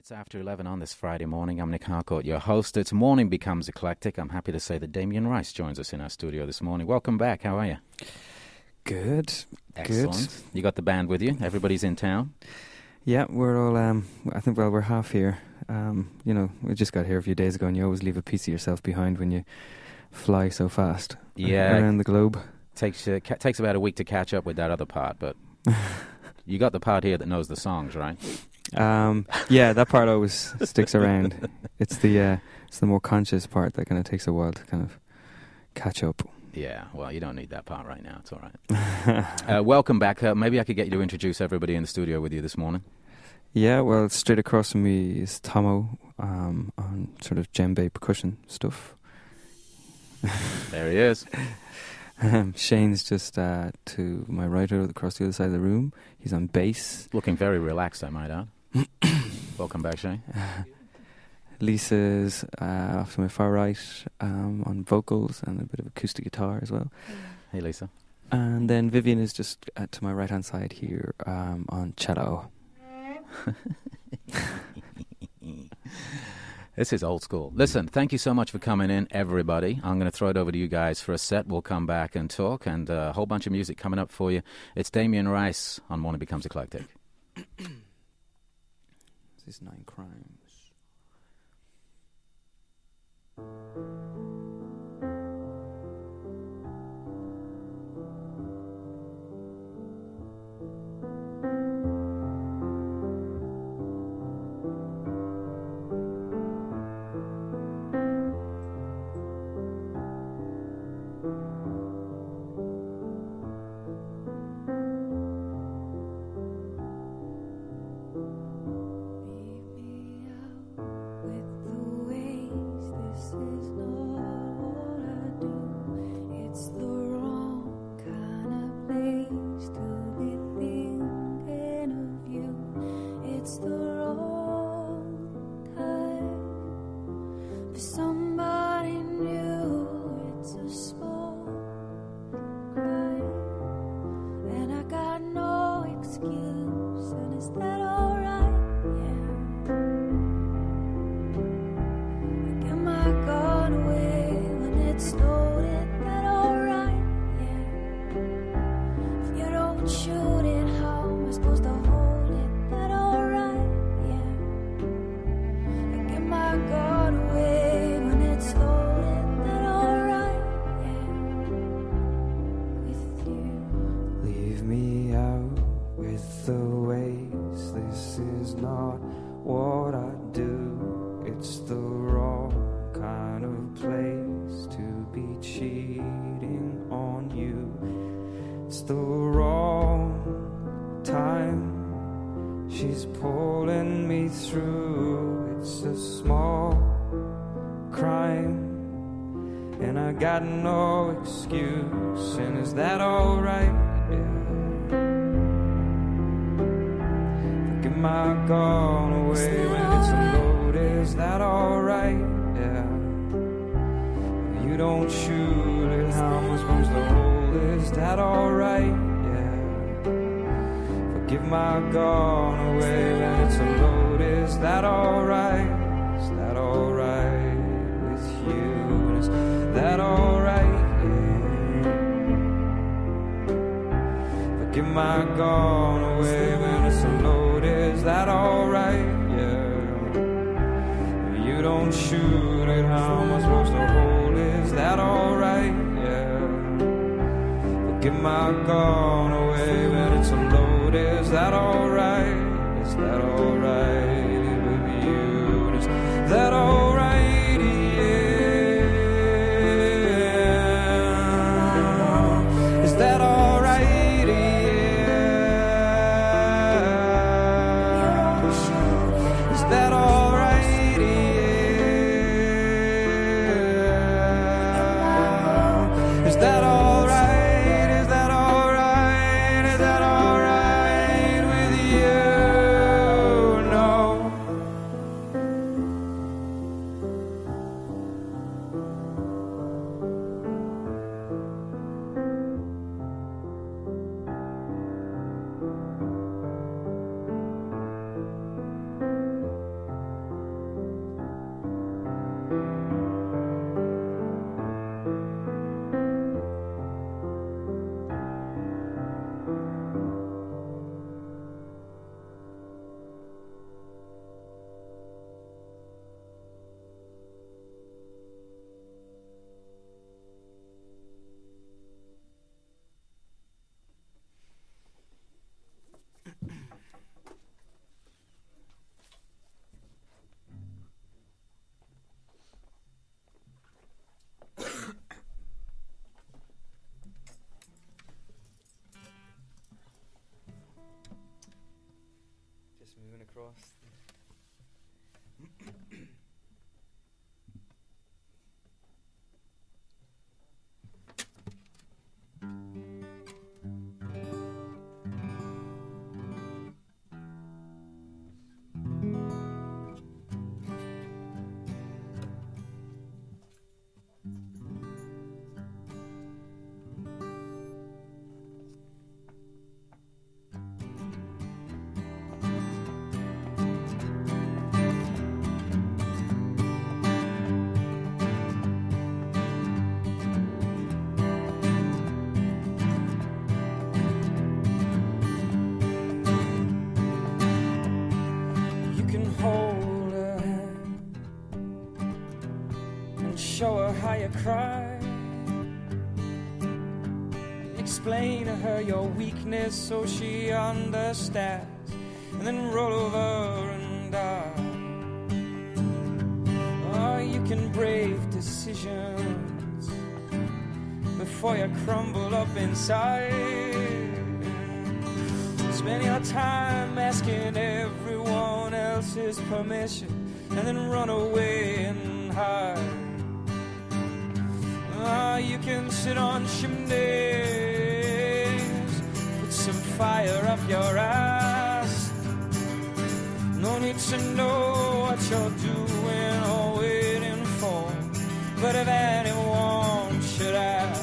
It's after 11 on this Friday morning. I'm Nick Harcourt, your host. It's Morning Becomes Eclectic. I'm happy to say that Damien Rice joins us in our studio this morning. Welcome back. How are you? Good. Excellent. Good. You got the band with you? Everybody's in town? Yeah, we're all, we're half here. We just got here a few days ago, and you always leave a piece of yourself behind when you fly so fast around the globe. Takes about a week to catch up with that other part, but you got the part here that knows the songs, right? Yeah, that part always sticks around. It's the more conscious part that kind of takes a while to kind of catch up. Yeah, well, you don't need that part right now. It's all right. Welcome back. Maybe I could get you to introduce everybody in the studio with you this morning. Yeah, well, straight across from me is Tomo on sort of djembe percussion stuff. There he is. Shane's just to my right across the other side of the room. He's on bass. Looking very relaxed, I might add. Welcome back, Shane. Lisa's off to my far right on vocals and a bit of acoustic guitar as well. Hey, Lisa. And then Vivian is just to my right-hand side here on cello. This is old school. Listen, thank you so much for coming in, everybody. I'm going to throw it over to you guys for a set. We'll come back and talk, and a whole bunch of music coming up for you. It's Damien Rice on Morning Becomes Eclectic. This is 9 Crimes. Got no excuse, and is that alright? Yeah. Forget my gone away when it's a load, is that alright? Yeah. You don't shoot it, how am I supposed to hold? Is that alright? Yeah. Forgive my gone away when it's a load, is that alright? Is that alright with you? That alright, yeah. Forgive my gone away when it's a load, is that alright, yeah. If you don't shoot it, how am I supposed to hold, is that alright, yeah. Forgive my gone away when it's a load, is that alright, is that alright with you, is that alright? why you cry. Explain to her your weakness so she understands, and then roll over and die. Oh, you can brave decisions before you crumble up inside. Spend your time asking everyone else's permission, and then run away and hide. Oh, you can sit on chimneys, put some fire up your ass. No need to know what you're doing or waiting for, but if anyone should ask,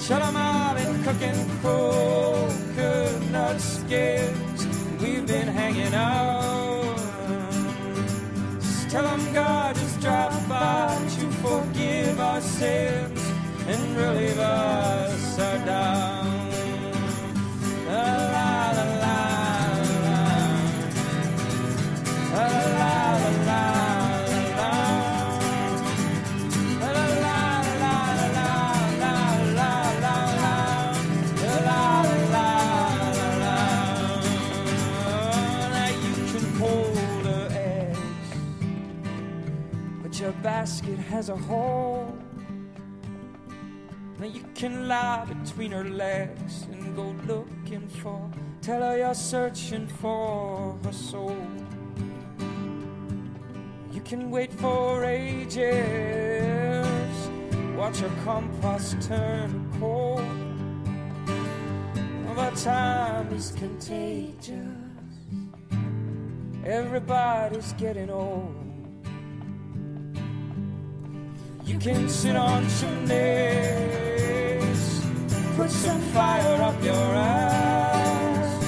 tell them I've been cooking coconut skins, we've been hanging out. Just tell them God just dropped by to forgive our sins and relieve us our down. La la la la la la la la. Your basket has a hole. Now you can lie between her legs and go looking for. Tell her you're searching for her soul. You can wait for ages, watch her compost turn cold. But time is contagious, everybody's getting old. You can sit on chimneys, put some fire up your ass.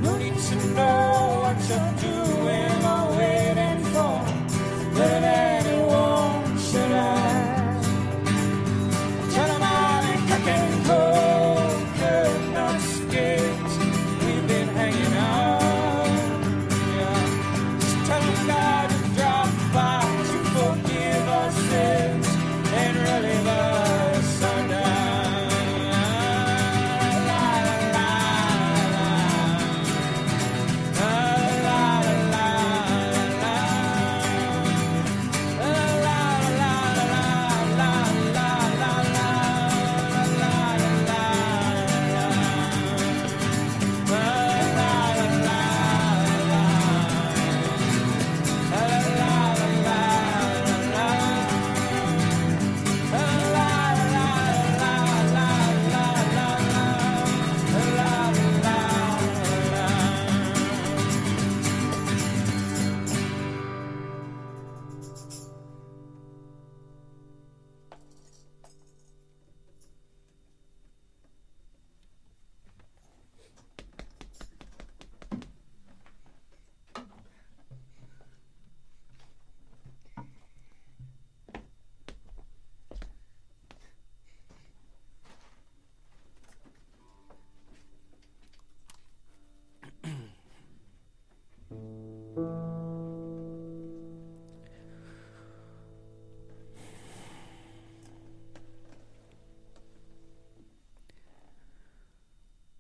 No need to know what you're doing or waiting for, but if anyone should ask, tell them I've been cooking coconut skins, we've been hanging out. Yeah. Just tell them God to drop by to forgive us sins and relieve us our down. La la la la la la la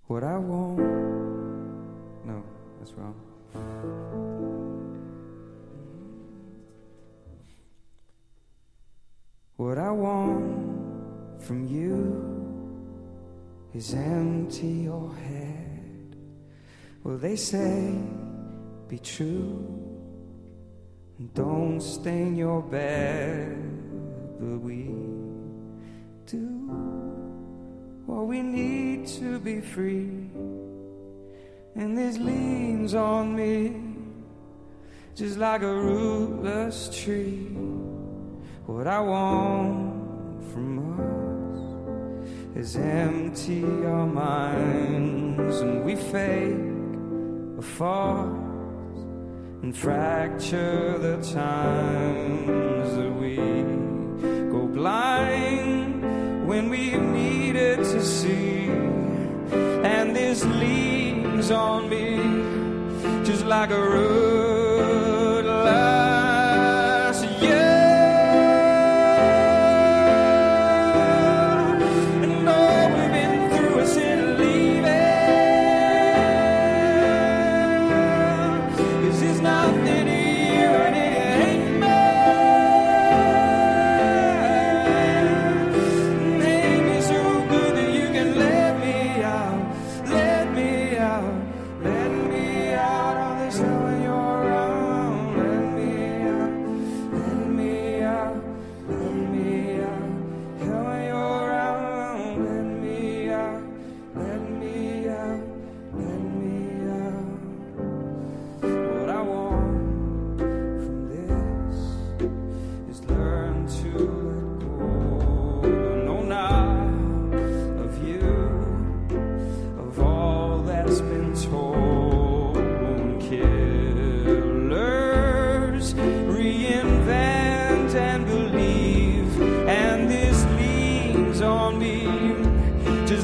What I want. No, that's wrong. What I want from you is empty your head. Well, they say, be true, and don't stain your bed, but we do what we need to be free. And this leans on me just like a rootless tree. What I want from us is empty our minds, and we fake a farce and fracture the times that we go blind when we needed to see. And this leans on me just like a rootless, yeah.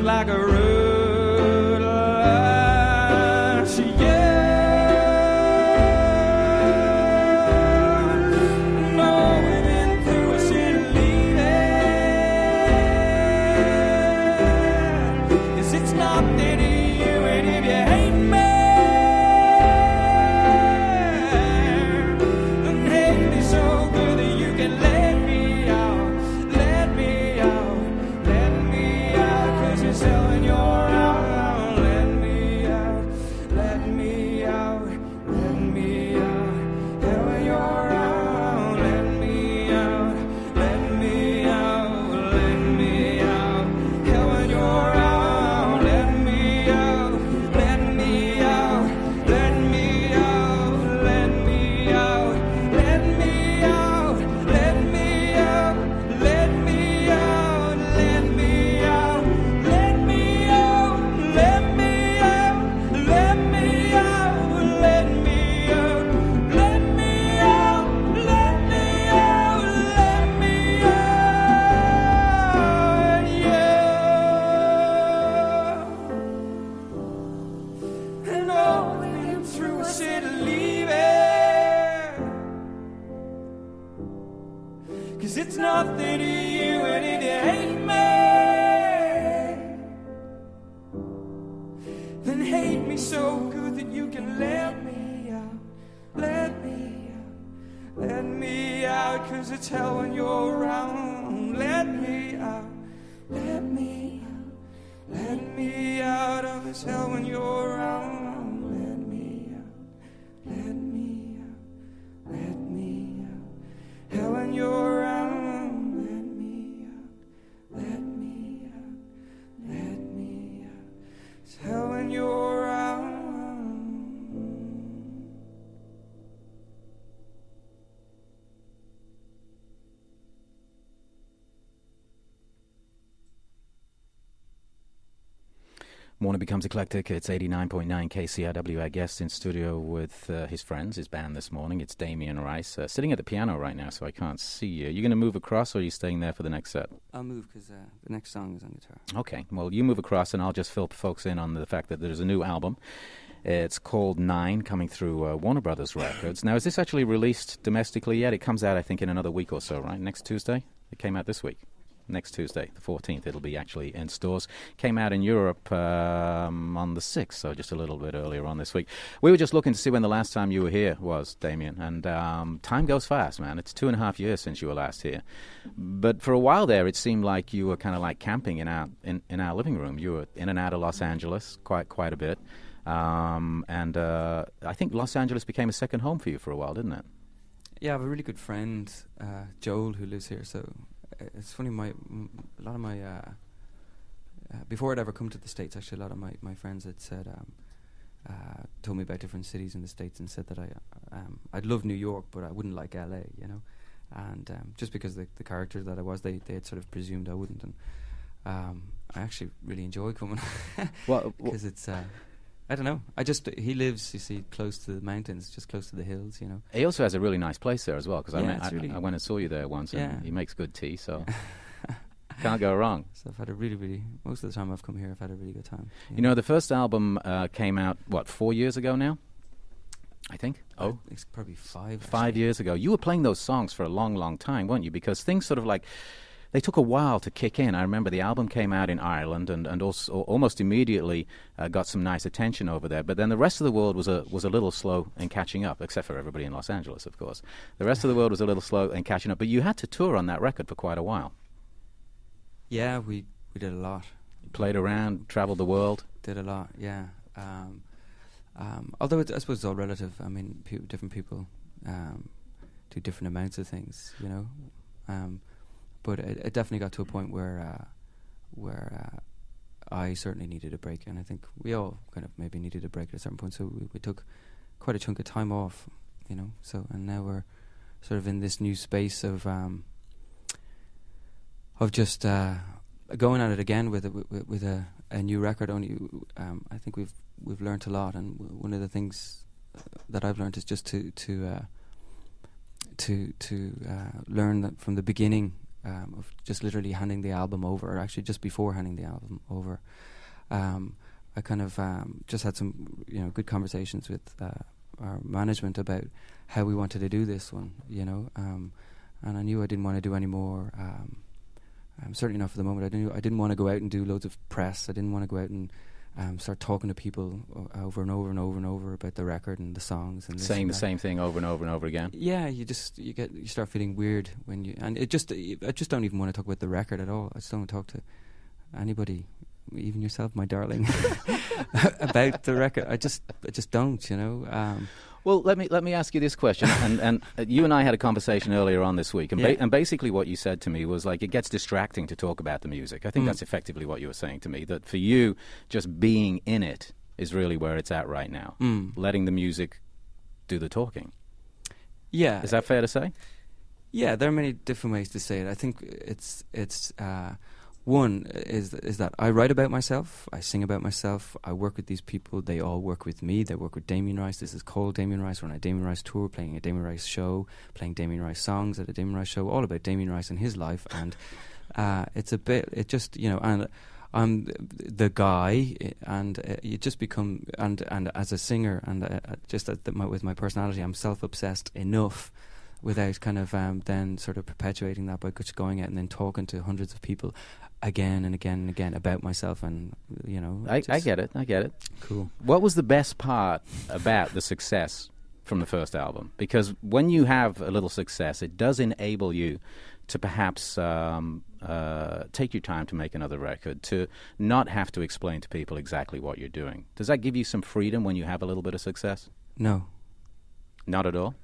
like a rootless tree. No, we've been through a city leaving. 'Cause it's nothing to you, and if you hate me, then hate me so good that you can let me out, let me out, let me out. 'Cause you're selling your out, let me out, let me out, let me out. Hell, when you're out, let me out, let me out, let me out. Hell, when you're out, let me out, let me out, let me out, let me out, let me out, let me out, let me out, let me out, let me out, let me out, let me out, let me out, let me out, let me out, let me out, yeah. And all we've been through a city leaving. 'Cause it's nothing to you, and if you hate me, then hate me so good that you can let me out, let me out, let me out. 'Cause it's hell when you're around, let me out, let me out, let me out of this hell when you're around, let me out, let me out, let me out. Hell when you're around, let me out, let me out, let me out. It's hell when you're around. Morning Becomes Eclectic. It's 89.9 KCRW. Our guest in studio with his friends, his band this morning. It's Damien Rice, sitting at the piano right now, so I can't see you. You going to move across, or are you staying there for the next set? I'll move because the next song is on guitar. Okay, well, you move across, and I'll just fill folks in on the fact that there's a new album. It's called 9, coming through Warner Brothers Records. Now, is this actually released domestically yet? It comes out, I think, in another week or so, right? Next Tuesday? It came out this week. Next Tuesday, the 14th, it'll be actually in stores. Came out in Europe on the 6th, so just a little bit earlier on this week. We were just looking to see when the last time you were here was, Damien, and time goes fast, man. It's 2.5 years since you were last here. But for a while there, it seemed like you were kind of like camping in our living room. You were in and out of Los Angeles quite a bit. And I think Los Angeles became a second home for you for a while, didn't it? Yeah, I have a really good friend, Joel, who lives here, so... It's funny, a lot of my before I'd ever come to the States, actually, a lot of my friends had said, told me about different cities in the States and said that I'd love New York, but I wouldn't like LA, you know, and just because the character that I was, they had sort of presumed I wouldn't, and I actually really enjoy coming because it's. I don't know. He lives, you see, close to the mountains, just close to the hills, you know. He also has a really nice place there as well, because I went and saw you there once, yeah. And he makes good tea, so can't go wrong. So I've had a really, most of the time I've come here, I've had a really good time. You know, the first album came out, 4 years ago now? I think. It's probably 5. 5 years ago. You were playing those songs for a long, long time, weren't you? Because things sort of like... They took a while to kick in. I remember the album came out in Ireland and also almost immediately got some nice attention over there. But then the rest of the world was a little slow in catching up, except for everybody in Los Angeles, of course. The rest of the world was a little slow in catching up. But you had to tour on that record for quite a while. Yeah, we did a lot. You played around, traveled the world. Did a lot, yeah. Although I suppose it's all relative. I mean, different people do different amounts of things, you know. But it definitely got to a point where I certainly needed a break, and I think we all kind of maybe needed a break at a certain point. So we took quite a chunk of time off, you know. So and now we're sort of in this new space of just going at it again with a new record. Only I think we've learnt a lot, and one of the things that I've learnt is just to learn that from the beginning. of just literally handing the album over, or actually just before handing the album over. I kind of just had some, good conversations with our management about how we wanted to do this one, and I knew I didn't want to do any more. Certainly not for the moment. I didn't want to go out and do loads of press. I didn't want to go out and start talking to people over and over and over and over about the record and the songs and saying the same thing over and over and over again. Yeah, you start feeling weird when you, and I just don't even want to talk about the record at all. I just don't talk to anybody, even yourself, my darling, about the record. I just don't, Well, let me ask you this question, and you and I had a conversation earlier on this week, and, and basically what you said to me was like, it gets distracting to talk about the music. I think that's effectively what you were saying to me, that for you, just being in it is really where it's at right now, letting the music do the talking. Yeah. Is that fair to say? Yeah, there are many different ways to say it. I think it's one is that I write about myself, I sing about myself, I work with these people, they all work with me, they work with Damien Rice. This is called Damien Rice. We're on a Damien Rice tour, playing a Damien Rice show, playing Damien Rice songs at a Damien Rice show, all about Damien Rice and his life. And and I'm the guy, and you just become, and as a singer, and with my personality, I'm self-obsessed enough without kind of then sort of perpetuating that by just going out and then talking to hundreds of people again and again and again about myself, and I get it. Cool. What was the best part about the success from the first album? Because when you have a little success, it does enable you to perhaps take your time to make another record, to not have to explain to people exactly what you're doing. Does that give you some freedom when you have a little bit of success? No. Not at all?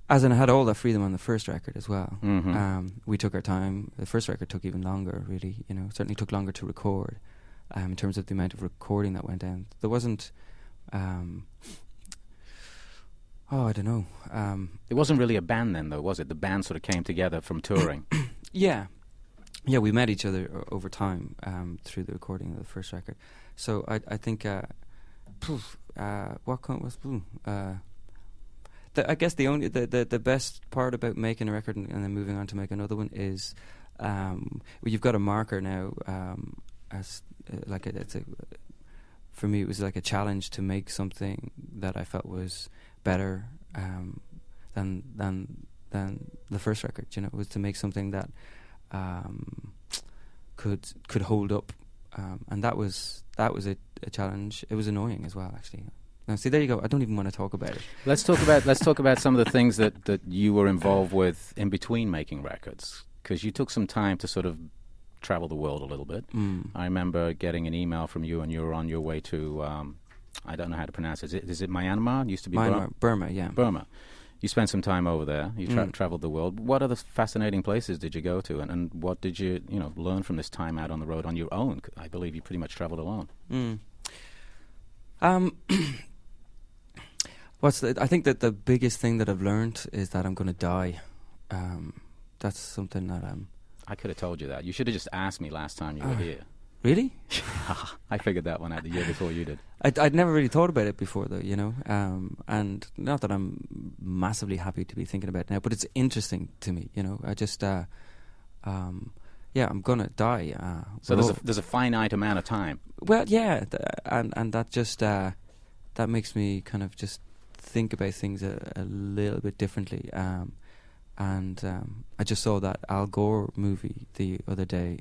As in, I had all that freedom on the first record as well. Mm-hmm. We took our time. The first record took even longer, really. Certainly took longer to record. In terms of the amount of recording that went down, there wasn't. I don't know. It wasn't really a band then, though, was it? The band sort of came together from touring. Yeah. We met each other over time through the recording of the first record. So I think. I guess the best part about making a record and then moving on to make another one is, you've got a marker now. For me, it was like a challenge to make something that I felt was better than the first record. It was to make something that could hold up, and that was a challenge. It was annoying as well, actually. Now, see, there you go. I don't even want to talk about it. Let's talk about some of the things that you were involved with in between making records, because you took some time to sort of travel the world a little bit. I remember getting an email from you, and you were on your way to, I don't know how to pronounce it. Is it Myanmar? It used to be Burma, yeah. Burma. You spent some time over there. You traveled the world. What other fascinating places did you go to, and what did you learn from this time out on the road on your own? I believe you pretty much traveled alone. I think that the biggest thing that I've learned is that I'm going to die. That's something that I could have told you that. You should have just asked me last time you were here. Really? I figured that one out the year before you did. I'd never really thought about it before, though, and not that I'm massively happy to be thinking about it now, but it's interesting to me, I just, I'm going to die. So there's a finite amount of time. Well, yeah, and that just, that makes me kind of just think about things a little bit differently. And I just saw that Al Gore movie the other day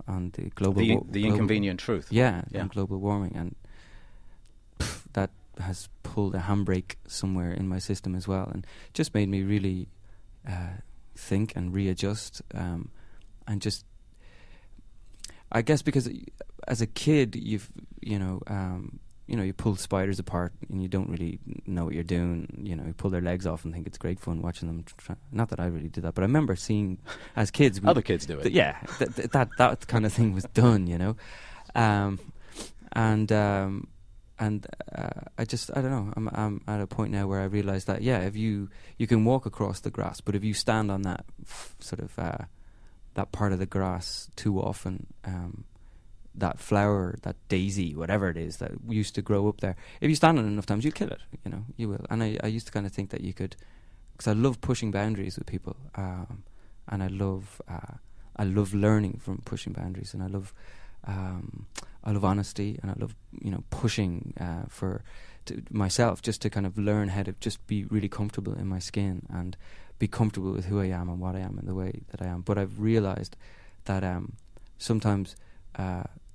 on the global... The Inconvenient Truth. Yeah, on global warming. And that has pulled a handbrake somewhere in my system as well. And just made me really think and readjust. And just... I guess because as a kid, you pull spiders apart and you don't really know what you're doing. You pull their legs off and think it's great fun watching them. Not that I really did that, but I remember seeing as kids. Other kids do it. That kind of thing was done, I don't know. I'm at a point now where I realise that if you can walk across the grass, but if you stand on that that part of the grass too often, that flower, that daisy, whatever it is that used to grow up there, if you stand on it enough times, you kill it, you will. And I used to kind of think that you could, because I love pushing boundaries with people, and I love learning from pushing boundaries, and I love honesty, and I love pushing for myself, just to kind of learn how to just be really comfortable in my skin and be comfortable with who I am and what I am and the way that I am. But I've realized that sometimes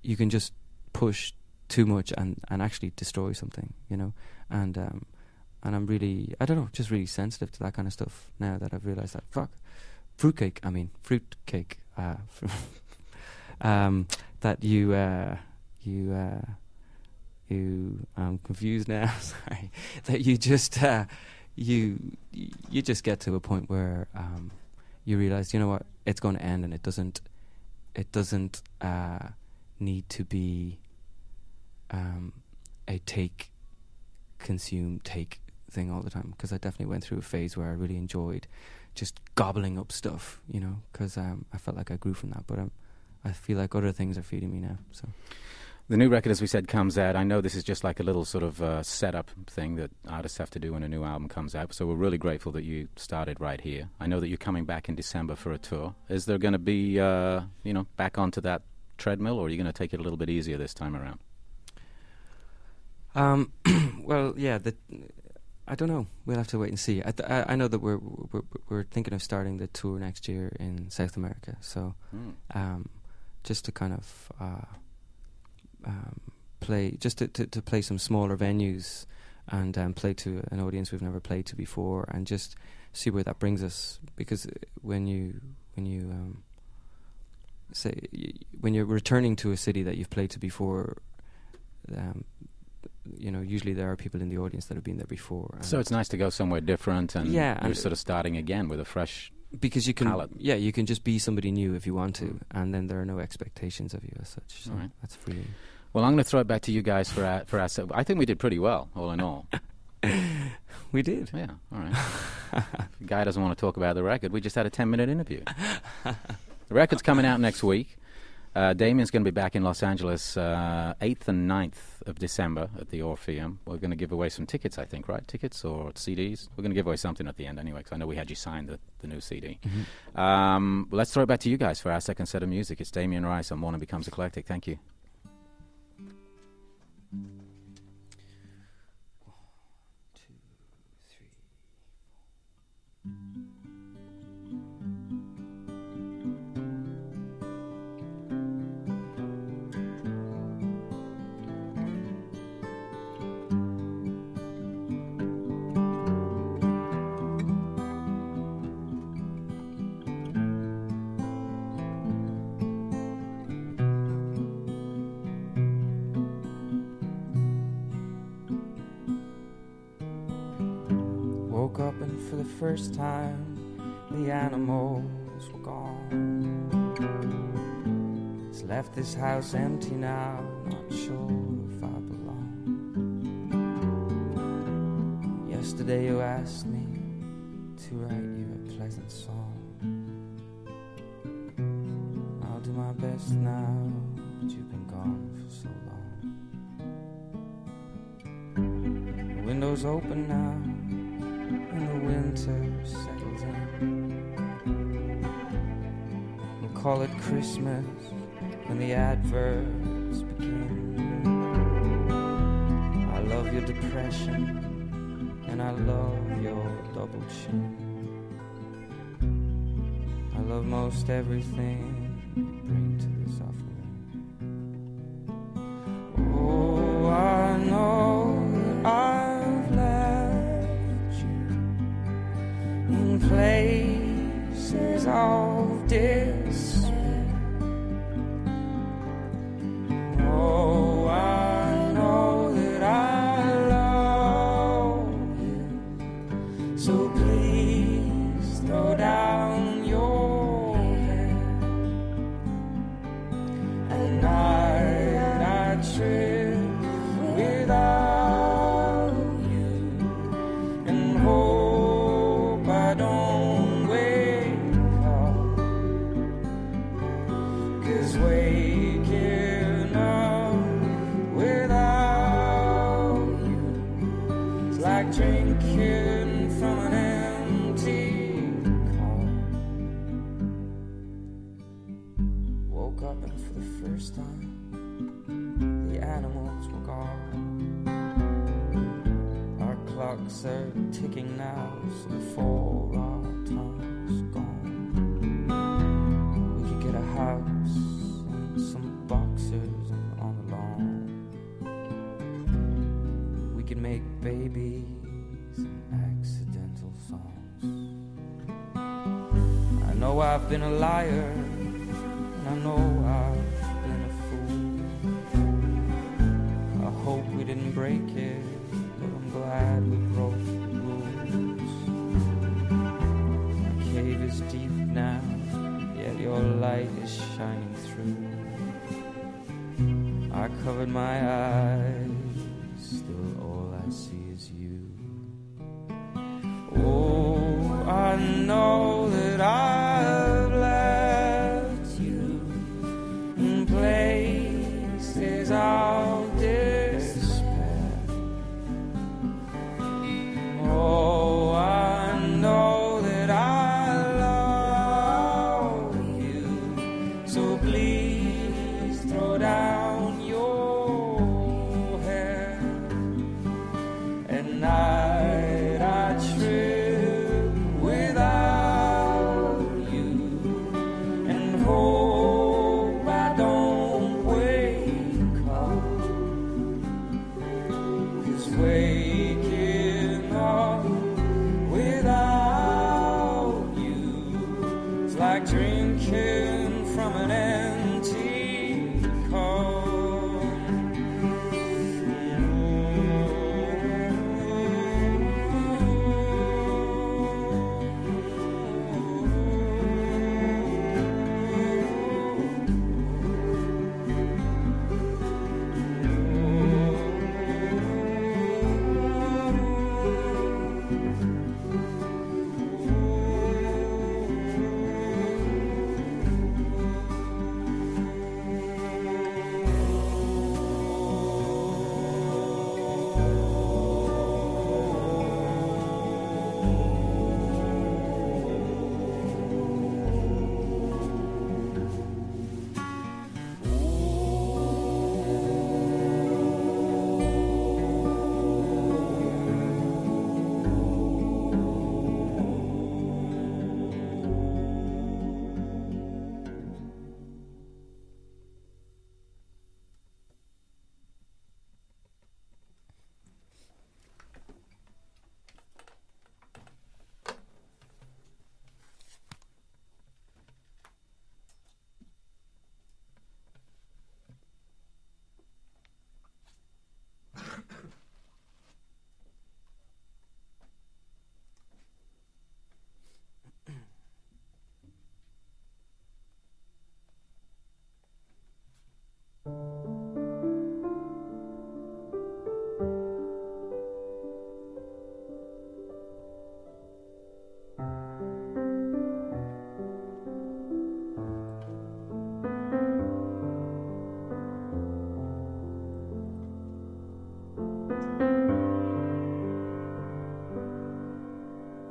you can just push too much and actually destroy something, and I'm really, I don't know, just really sensitive to that kind of stuff now that I've realized that fruitcake that I'm confused now. Sorry, that you just you just get to a point where you realize, you know what, it's going to end, and it doesn't need to be a take, consume, take thing all the time. Because I definitely went through a phase where I really enjoyed just gobbling up stuff, because I felt like I grew from that. But I feel like other things are feeding me now. So the new record, as we said, comes out. I know this is just like a little sort of setup thing that artists have to do when a new album comes out. So we're really grateful that you started right here. I know that you're coming back in December for a tour. Is there going to be, back onto that treadmill, or are you going to take it a little bit easier this time around? Well, yeah. I don't know. We'll have to wait and see. I know that we're thinking of starting the tour next year in South America. So, just to kind of play, just to play some smaller venues and play to an audience we've never played to before, and just see where that brings us. Because when you're returning to a city that you've played to before, usually there are people in the audience that have been there before. So it's nice to go somewhere different, and you're sort of starting again with a fresh because you can palette. Yeah, you can just be somebody new if you want to, and then there are no expectations of you as such. So that's free. Well, I'm going to throw it back to you guys for our I think we did pretty well, all in all. We did. Yeah, all right. If the guy doesn't want to talk about the record, we just had a 10-minute interview. The record's coming out next week. Damien's going to be back in Los Angeles 8th and 9th of December at the Orpheum. We're going to give away some tickets, I think, right? Tickets or CDs? We're going to give away something at the end anyway, because I know we had you sign the new CD. Mm-hmm. Let's throw it back to you guys for our second set of music. It's Damien Rice on Morning Becomes Eclectic. Thank you. Woke up and for the first time the animals were gone. It's left this house empty now, not sure if I belong. Yesterday you asked me to write you a pleasant song. I'll do my best now, but you've been gone for so long. The window's open now, and the winter settles in. We'll call it Christmas when the adverts begin. I love your depression, and I love your double chin. I love most everything you bring to this offering. Oh, I know that I've left you in places of despair. Oh, I know that I love you, so please throw down your head. At night I trip without you and hope I don't wake up, 'cause waking up without you is like drinking from an empty cup. time, the animals were gone. Our clocks are ticking now, so before our time's gone, we could get a house and some boxers on the lawn. We could make babies and accidental songs. I know I've been a liar, and I know I've been a fool. I hope we didn't break it, but I'm glad we broke the rules. My cave is deep now, yet your light is shining through. I covered my eyes, still all I see is you. Oh, I know that I've left you in places of despair. Oh, I know that I love you, so please throw down your hair. At night I trip without you and hope I don't wake up. 'Cause waking up without you is like drinking from an empty cup.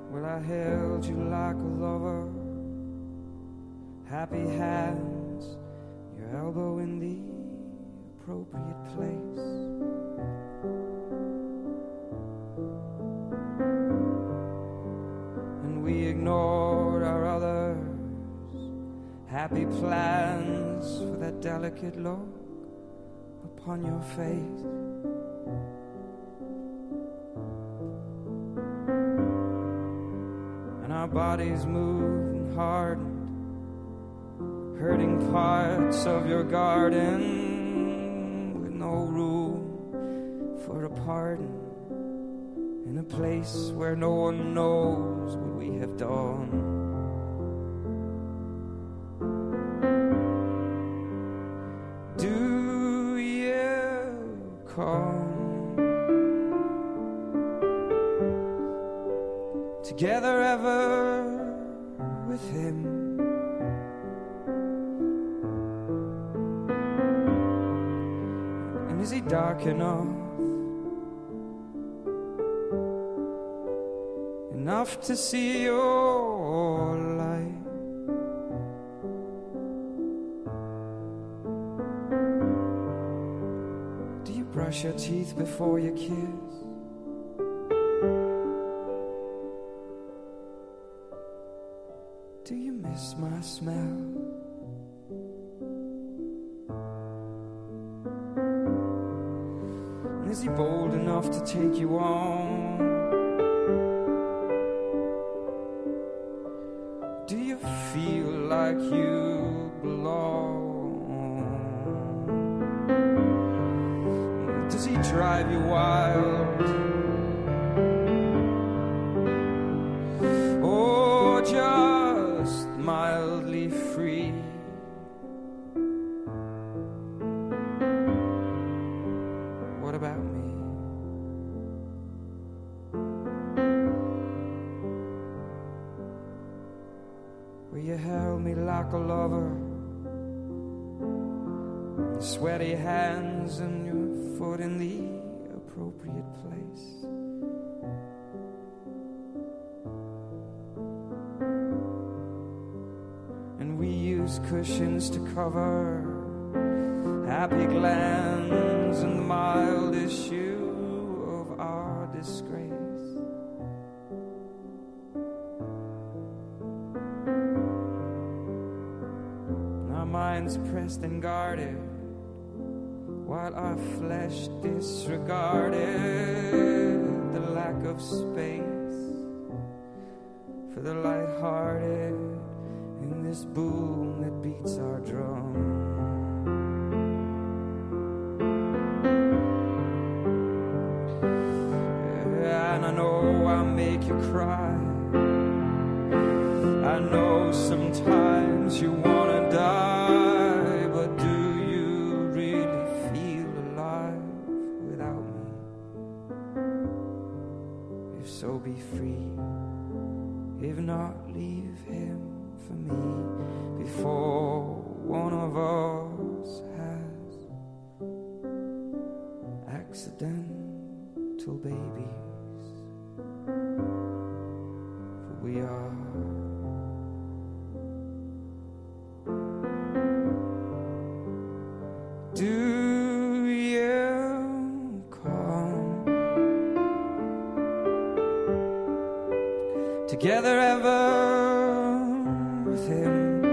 Well, I held you like a lover, happy hands, your elbow in the appropriate place. And we ignored our others, happy plans for that delicate look upon your face. Our bodies moved and hardened, hurting parts of your garden with no room for a pardon, in a place where no one knows what we have done. Do you come together ever with him? And is he dark enough to see your light? brush your teeth before you kiss? Do you miss my smell? And is he bold enough to take you on? Do you feel like you belong? Does he drive you wild? Or just mildly free? What about me? Well, you held me like a lover, your sweaty hands and your foot in the appropriate place. And we used cushions to cover happy glands and the mild issue of our disgrace. Our minds pressed and guarded, while our flesh disregarded the lack of space for the light-hearted in this boom that beats our drum. And I know I'll make you cry. I know sometimes you wanna die, but do you really feel alive without me? If so, be free. If not, leave him for me before one of us has accidental babies. For we are do you come together ever with him?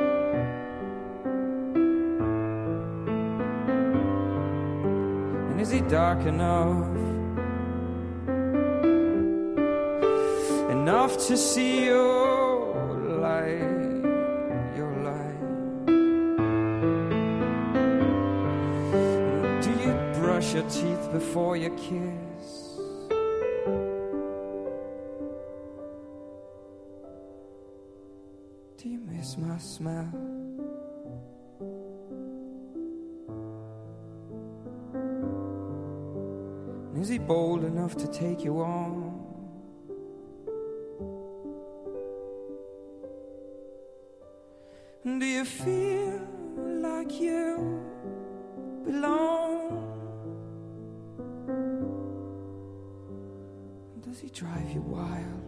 And is he dark enough to see your light, your light? Do you brush your teeth before you kiss? Do you miss my smell? And is he bold enough to take you on? Do you feel like you belong? Does he drive you wild?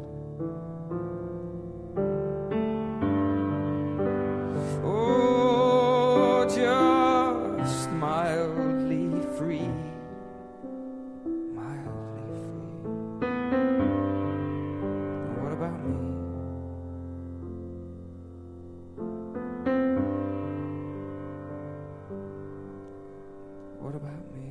Oh, just mildly free. Mildly free. And what about me? What about me?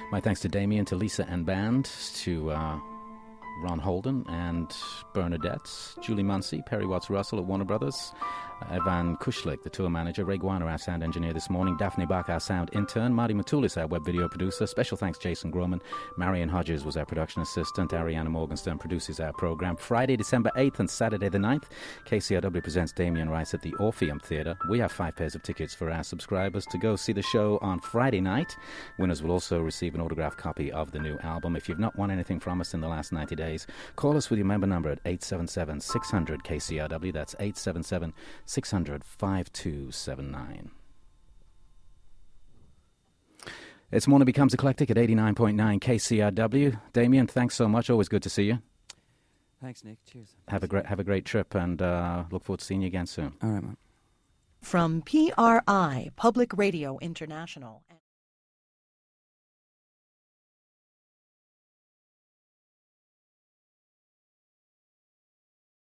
My thanks to Damien, to Lisa and band, to Ron Holden and Bernadette, Julie Munsey, Perry Watts-Russell at Warner Brothers, Ivan Kushlik, the tour manager, Ray Guana, our sound engineer this morning, Daphne Bach, our sound intern, Marty Matulis, our web video producer, special thanks Jason Groman, Marion Hodges was our production assistant, Ariana Morgenstern produces our program. Friday, December 8th and Saturday the 9th, KCRW presents Damien Rice at the Orpheum Theatre. We have 5 pairs of tickets for our subscribers to go see the show on Friday night. Winners will also receive an autographed copy of the new album. If you've not won anything from us in the last 90 days, call us with your member number at 877-600-KCRW. That's 877-600-5279. It's Morning Becomes Eclectic at 89.9 KCRW. Damien, thanks so much. Always good to see you. Thanks, Nick. Cheers. Have a great trip, and look forward to seeing you again soon. All right, man. From PRI, Public Radio International.